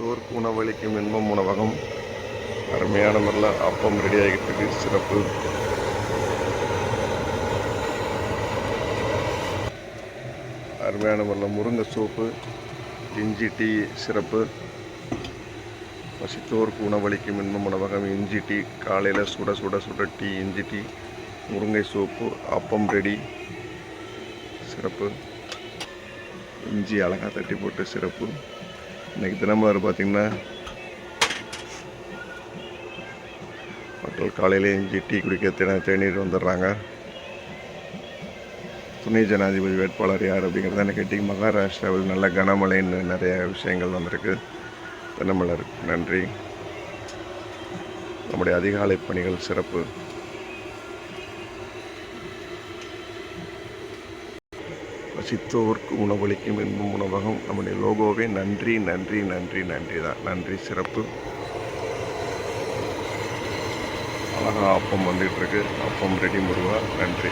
பசித்தோருக்கு உணவளிக்கும் இன்பம் உணவகம். அருமையான முறையில் அப்பம் ரெடி ஆகிட்டு இருக்கு. சிறப்பு. அருமையான முறையில் முருங்கை சூப்பு, இஞ்சி டீ சிறப்பு. பசித்தோருக்கு உணவளிக்கும் இன்பம் உணவகம். இஞ்சி டீ காலையில் சுட சுட சுட டீ, இஞ்சி டீ, முருங்கை சூப்பு, அப்பம் ரெடி சிறப்பு. இஞ்சி அழகாக தட்டி போட்டு சிறப்பு. இன்றைக்கி தினமலர் பார்த்திங்கன்னா மக்கள் காலையில் இஞ்சி டீ குடிக்க தேநீர் வந்துடுறாங்க. துணை ஜனாதிபதி வேட்பாளர் யார் அப்படிங்கிறத எனக்கு கேட்டிங்க. மகாராஷ்டிராவில் நல்ல கனமழைன்னு நிறைய விஷயங்கள் வந்திருக்கு. தினமலர் நன்றி. நம்முடைய அதிகாலை பணிகள் சிறப்பு. பசித்தோருக்கு உணவளிக்கும் இன்பம் உணவகம். நம்முடைய லோகோவே நன்றி நன்றி நன்றி நன்றி தான். நன்றி சிறப்பு. அழகாக அப்பம் வந்துகிட்ருக்கு. அப்பம் ரெடி முருகா. நன்றி.